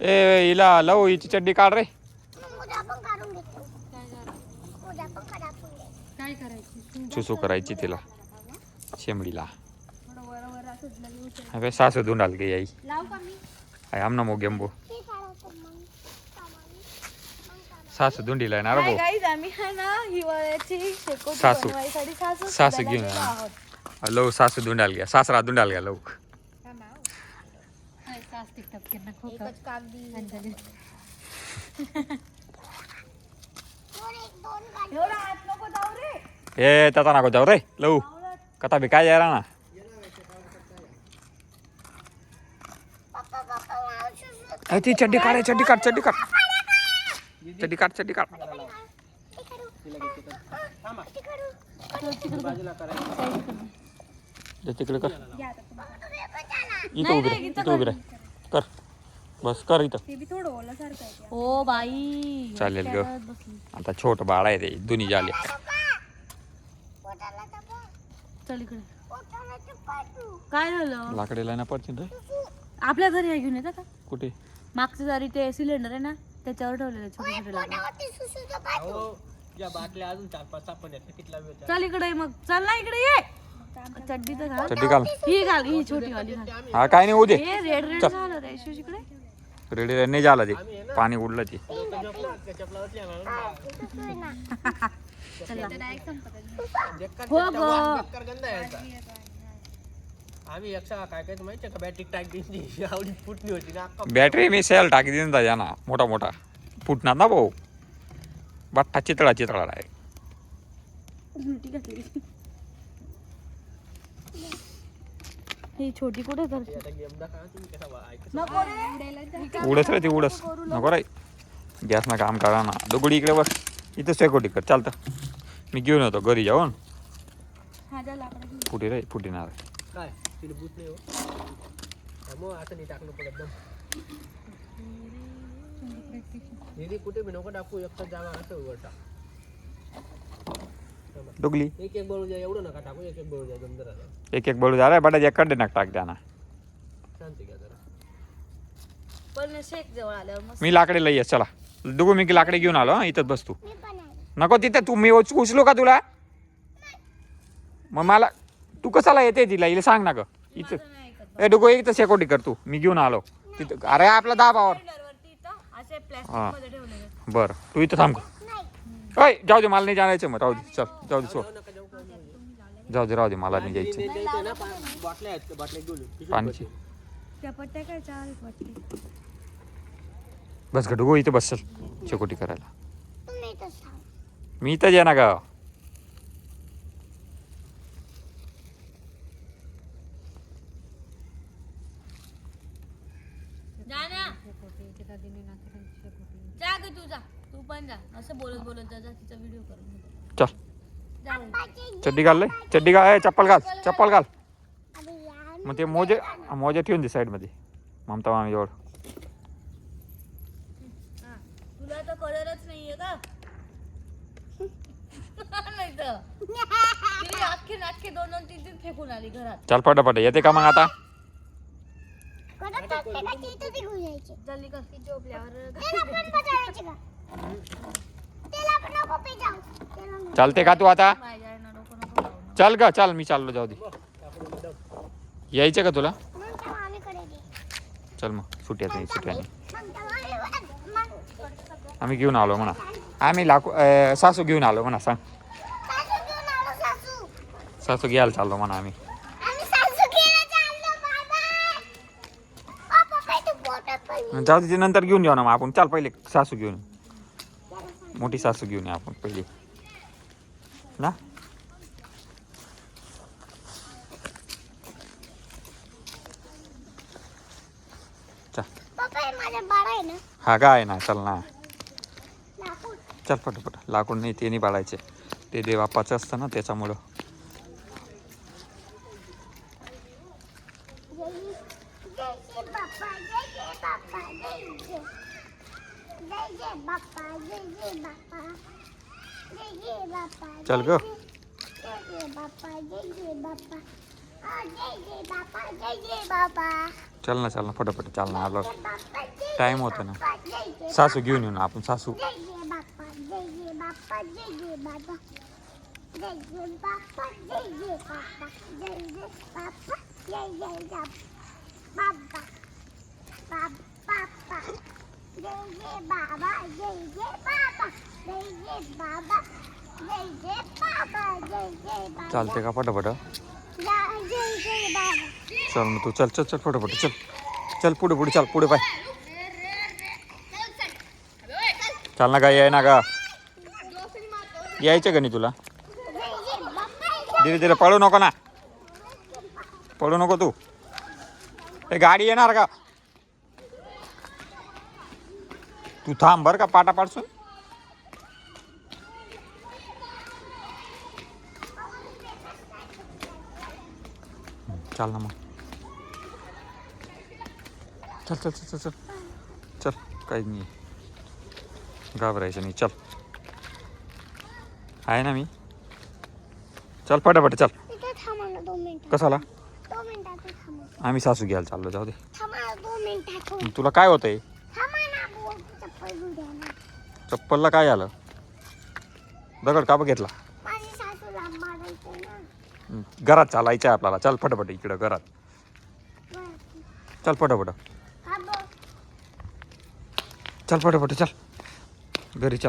ए हिला लव हिची चड्डी काढ रे. चुसू करायची तिला शेमडीला. अबे सासू धुंडाल गे आई आमना मो गेंबो सासू धुंडीला येणार भाऊ. सासू सासू घेऊन लव सासू धुंडाल घ्या सासरा धुंडाल घ्या लव. ए त्याचा नको जाऊ रे लव कथा बी काय यायला ना. ती चड्डी काढ चड्डी काढ चड्डी काढ चड्डी काढ चड्डी काढ. तिकडे कर इथं उभी रे इथं उभी रे कर बस कर इथं. ओ बाई चालेल ग आता छोट बाळ आहे ते दोन्ही झाले. चल इकडे काय झालं लाकडेला ना पडतील रे. आपल्या घरी घेऊन येतात का कुठे मागच्या दारी ते सिलेंडर आहे ना त्याच्यावर ठेवलेले छोटे छोटे लाकडं. चल इकडे मग चल ना इकडे ये. चड्डी तर घाल चड्डी घाल ही घाल ही छोटी वाली घाल. हा काय नाही उदे हे रेड रेड झालं रे यशू इकडे. रेडी नाही झाला ते पाणी उडलं ते. हो ग आम्ही एक्स्ट्रा काय काय माहिती का बॅटरी टाक दिली आवडी फुटली होती ना. बॅटरी मी सेल टाकी देऊन जा ना मोठा मोठा फुटणार ना भाऊ. बट्टा चितळा चितळा आहे. ही छोटी कुठे करते उडस रे ती उडस नको रे. गॅस ना काम करा ना दगडी इकडे बस इथं सेकोटी कर चालतं. मी घेऊन येतो घरी जाऊन. फुटी रे फुटीणार काय तिला बूट नाही हो मग असं नाही टाकलं पडत दम. दीदी कुठे बी नको टाकू एकटा जागा असं उघडता डुगली एक एक बळू द्या एवढं नका टाकू एक एक बळू द्या गंधर एक एक बळू झालाय बटा एक कडे नका टाक द्या ना. शांती घ्या जरा. पण शेक जवळ आल्यावर मस्त. मी लाकडे लई चला डुगू मी लाकडे घेऊन आलो हा इथंच बस तू. नको तिथे तू मी उचलू का तुला मग मला तू कसाला येते तिला हिला सांग ना ग. इथं ए डुगू इथं सेकोटी कर तू मी घेऊन आलो तिथं. अरे आपला दाबावर हा बरं तू इथं थांब. अय जाऊ दे मला नाही जायचं मग राहू दे चल जाऊ दे सो जाऊ दे राहू दे मला नाही जायचं. पाणीची बस ग डुगू इथं बस चल शेकोटी करायला. मी इथंच आहे ना ग. तू पण जा असं बोलत बोलत जा तिचा व्हिडिओ करून. चल चड्डी घाल चड्डी घाल चप्पल घाल चप्पल घाल. मग ते मोजे मोजे ठेवून दे साईड मध्ये ममता मामी जवळ. तुला तर कळलंच नाहीये का नाही तर अख्खे नाटके दोन दोन तीन तीन फेकून आली घरात. चल पटापट येते का मग आता. जल्दी कर चालते का तू आता चल ग चल मी चाललो जाऊ दे. यायचं का तुला चल मग सुट्यात नाही सुट्याने आम्ही घेऊन आलो म्हणा. आम्ही सासू घेऊन आलो म्हणा सांग. सासू घ्यायला चाललो म्हणा आम्ही. जाऊ दे नंतर घेऊन जाऊ ना मग आपण. चाल पहिले सासू घेऊन मोठी सासू घेऊन या आपण पहिले ना. चल हा काय ना चल ना चल पटपट. लाकूड नाही ते नाही बाळायचे ते देवापाचं असतं ना त्याच्यामुळं. चल ग चल ना फटाफट चाल ना आलो टाइम होता ना सासू घेऊन येऊ ना आपण सासू चालते का फटाफट चल मग तू चल फटाफट चल पुढे चल पुढे पाय चाल ना काय याय ना का यायचं का नाही तुला धीरे धीरे पळू नको तू ए गाडी येणार का तू थांब बर का पाटा पाडसून चल ना मग चल काही नाही घाबरायचं नाही चल आहे ना मी चल फटाफट चल कसाला आम्ही सासू घ्यायला चाललो जाऊ दे तुला काय होतंय चप्पलला काय आलं दगड का घेतला घरात चालायचं आहे आपल्याला चल फटाफट इकडं घरात चल फटाफट चल घरी चल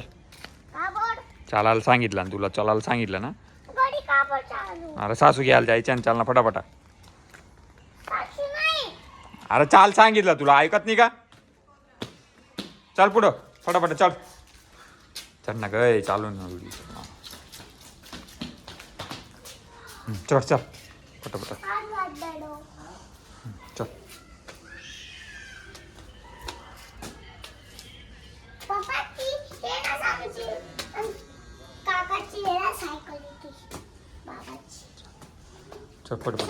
चालायला सांगितलं ना तुला चालायला सांगितलं ना अरे सासू घ्यायला जायचं आणि चाल ना फटाफट अरे चाल सांगितलं तुला ऐकत नाही का चल पुढं फटाफट चल ना गय चालून चल फटाफट चल चल फटाफट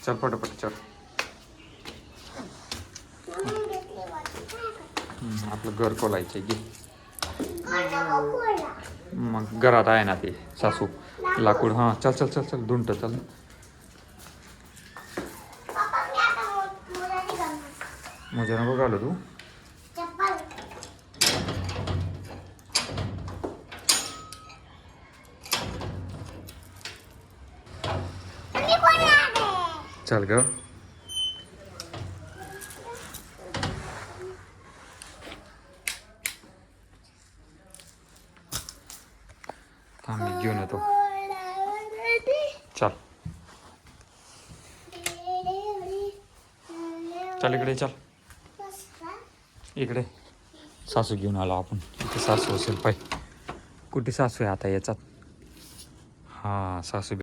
चल फटाफट चल आपलं घर खोलायचं घे मग घरात आहे ना ते सासू लाकूड हां चल धुंट चल मजा नको घालू तू चल ग थांब घेऊन येतो चल इकडे सासू घेऊन आलो आपण इथे सासू असेल पाय कुठे सासू आहे आता याच्यात हां सासू